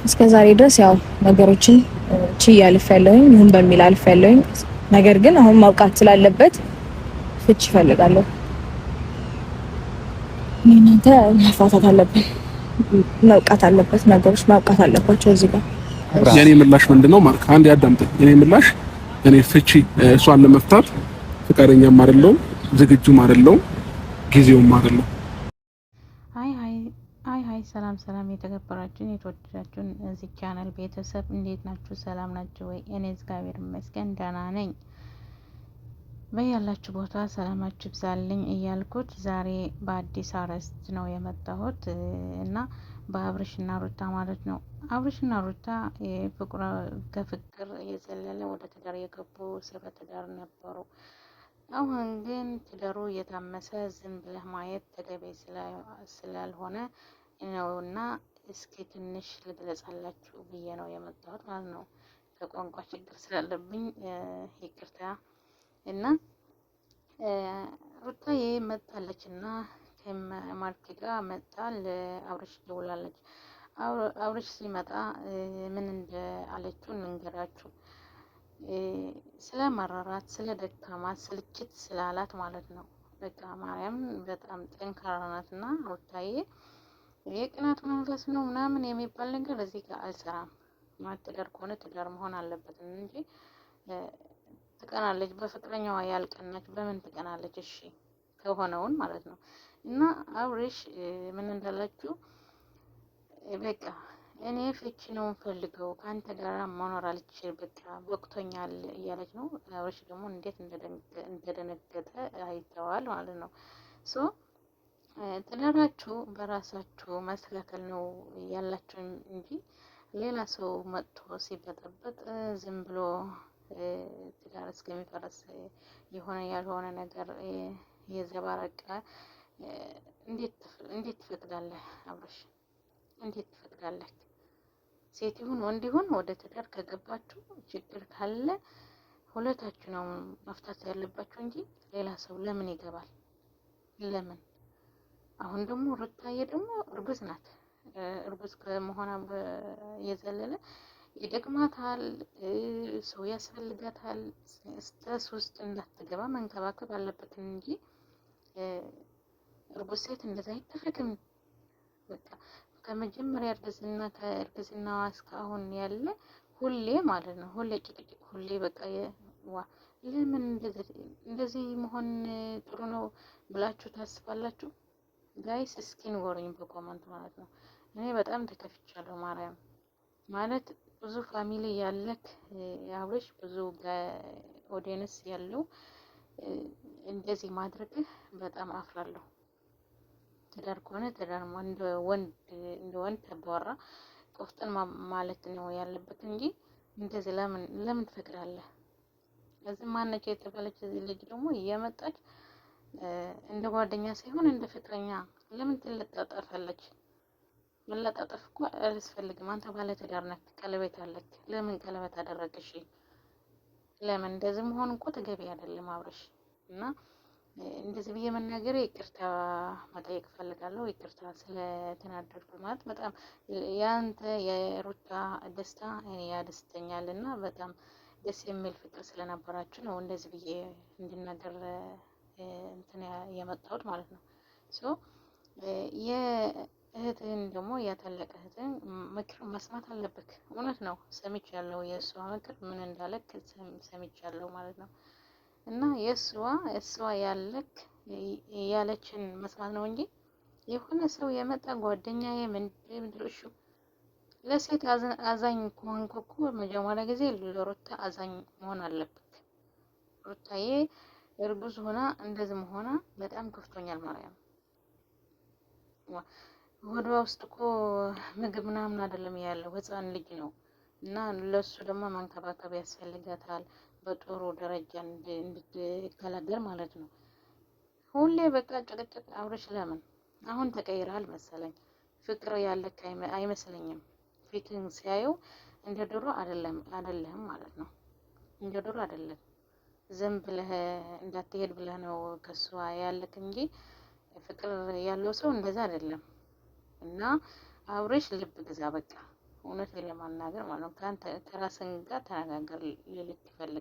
እስከዛሬ ድረስ ያው ነገሮችን ችዬ አልፌያለሁኝ፣ ይሁን በሚል አልፌያለሁኝ። ነገር ግን አሁን ማውቃት ስላለበት ፍቺ እፈልጋለሁ። እናንተ መፋታት አለብን፣ መውቃት አለበት፣ ነገሮች ማውቃት አለባቸው። እዚህ ጋር የኔ ምላሽ ምንድነው? ማርክ አንድ ያዳምጥ። የኔ ምላሽ እኔ ፍቺ እሷን ለመፍታት ፍቃደኛም አይደለሁም፣ ዝግጁም አይደለሁም፣ ጊዜውም አይደለም። አይ ሰላም የተከበራችሁን የተወደዳችሁን እዚህ ቻናል ቤተሰብ እንዴት ናችሁ? ሰላም ናችሁ ወይ? እኔ እግዚአብሔር ይመስገን ደህና ነኝ። በያላችሁ ቦታ ሰላማችሁ ይብዛልኝ እያልኩት ዛሬ በአዲስ አርዕስት ነው የመጣሁት እና በአብርሽና ሩታ ማለት ነው። አብርሽና ሩታ ከፍቅር የዘለለ ወደ ትዳር የገቡ ስለ ትዳር ነበሩ። አሁን ግን ትዳሩ እየታመሰ ዝም ብለህ ማየት ተገቢ ስላልሆነ ነውና እስኪ ትንሽ ልግለጻላችሁ ብዬ ነው የመጣሁት ማለት ነው። ከቋንቋ ችግር ስላለብኝ ይቅርታ። እና ሩታዬ መጣለች እና ከማርክ ጋር መጣ ለአብርሽ ደውላለች። አብርሽ ሲመጣ ምን እንዳለችው እንንገራችሁ። ስለ መራራት፣ ስለ ደካማት፣ ስልችት ስላላት ማለት ነው። በቃ ማርያም በጣም ጠንካራ ናትና ሩታዬ የቅናት መንፈስ ነው ምናምን የሚባል ነገር እዚህ ጋር አልሰራም። ትዳር ከሆነ ትዳር መሆን አለበት እንጂ ትቀናለች። በፍቅረኛዋ ያልቀናች በምን ትቀናለች? እሺ ከሆነውን ማለት ነው። እና አብርሽ ምን እንዳላችሁ በቃ እኔ ፍቺ ነው የምፈልገው፣ ከአንተ ጋር መኖር አልችል፣ በቃ ወቅቶኛል እያለች ነው። አብርሽ ደግሞ እንዴት እንደደነገጠ አይተዋል ማለት ነው። ሶ ትዳራችሁ በራሳችሁ ማስተካከል ነው ያላችሁን እንጂ ሌላ ሰው መጥቶ ሲበጠበጥ ዝም ብሎ ትዳር እስከሚፈረስ የሆነ ያልሆነ ነገር የዘባረቀ እንዴት ትፈቅዳለህ? አብርሽ እንዴት ትፈቅዳለህ? ሴት ይሁን ወንድ ይሁን ወደ ትዳር ከገባችሁ ችግር ካለ ሁለታችሁ ነው መፍታት ያለባችሁ እንጂ ሌላ ሰው ለምን ይገባል? ለምን? አሁን ደግሞ ሩታዬ ደግሞ እርጉዝ ናት። እርጉዝ ከመሆኗ የዘለለ ይደግማታል፣ ሰው ያስፈልጋታል። ስትረስ ውስጥ እንዳትገባ መንከባከብ አለበት እንጂ እርጉዝ ሴት እንደዛ አይደረግም። በቃ ከመጀመሪያ ከእርግዝናዋ እስካሁን ያለ ሁሌ ማለት ነው ሁሌ ጭቅጭቅ፣ ሁሌ በቃ ለምን እንደዚህ መሆን ጥሩ ነው ብላችሁ ታስባላችሁ? ጋይስ እስኪ ንገሩኝ በኮመንት ማለት ነው። እኔ በጣም ተከፍቻለሁ። ማርያም ማለት ብዙ ፋሚሊ ያለክ አብርሽ ብዙ ኦዲየንስ ያለው እንደዚህ ማድረግህ በጣም አፍራለሁ። ትዳር ከሆነ ትዳር እንደ ወንድ ተባራ ቆፍጠን ማለት ነው ያለበት እንጂ እንደዚህ ለምን ትፈቅዳለህ? እዚህ ማነች የተባለች እዚህ ልጅ ደግሞ እየመጣች እንደ ጓደኛ ሳይሆን እንደ ፍቅረኛ ለምን ትለጣጠፋለች? መለጣጠፍ እኮ አያስፈልግም። አንተ ባለ ትዳር ነህ፣ ቀለበት አለክ። ለምን ቀለበት አደረግሽ? ለምን እንደዚህ መሆን እኮ ተገቢ አይደለም አብርሽ። እና እንደዚህ ብዬ መናገር ይቅርታ መጠየቅ ፈልጋለሁ። ይቅርታ ስለተናደድኩ ማለት በጣም ያንተ የሩታ ደስታ እኔ ያደስተኛል እና በጣም ደስ የሚል ፍቅር ስለነበራችሁ ነው እንደዚህ ብዬ እንድናገር እንትን የመጣሁት ማለት ነው። ሶ የእህትህን ደግሞ ያታለቀ እህትህን ምክር መስማት አለብክ። እውነት ነው ሰምቻለሁ። የእሷ ምክር ምን እንዳለክ ሰምቻለሁ ማለት ነው። እና የእሷ ያለችን መስማት ነው እንጂ የሆነ ሰው የመጣ ጓደኛዬ ምንድርሹ ለሴት አዛኝ ከሆንክ እኮ መጀመሪያ ጊዜ ለሩታ አዛኝ መሆን አለብክ። ሩታዬ እርጉዝ ሆና እንደዚህ መሆኗ በጣም ከፍቶኛል። ማርያም ወዷ ውስጥ እኮ ምግብ ምናምን አይደለም ያለው ህፃን ልጅ ነው እና ለሱ ደግሞ መንከባከብ ያስፈልጋታል። በጥሩ ደረጃ እንድትገላገል ማለት ነው። ሁሌ በቃ ጭቅጭቅ። አብርሽ ለምን አሁን ተቀይረሃል መሰለኝ። ፍቅር ያለክ አይመስለኝም። ፊትን ሲያየው እንደ ድሮ አይደለም ማለት ነው። እንደ ድሮ አይደለም። ዝም ብለህ እንዳትሄድ ብለህ ነው ከሷ ያለክ እንጂ ፍቅር ያለው ሰው እንደዛ አይደለም። እና አብርሽ ልብ ግዛ በቃ እውነት ለማናገር ማለት ነው። ከራስን ጋር ተነጋገር ልልክ ይፈልጋል።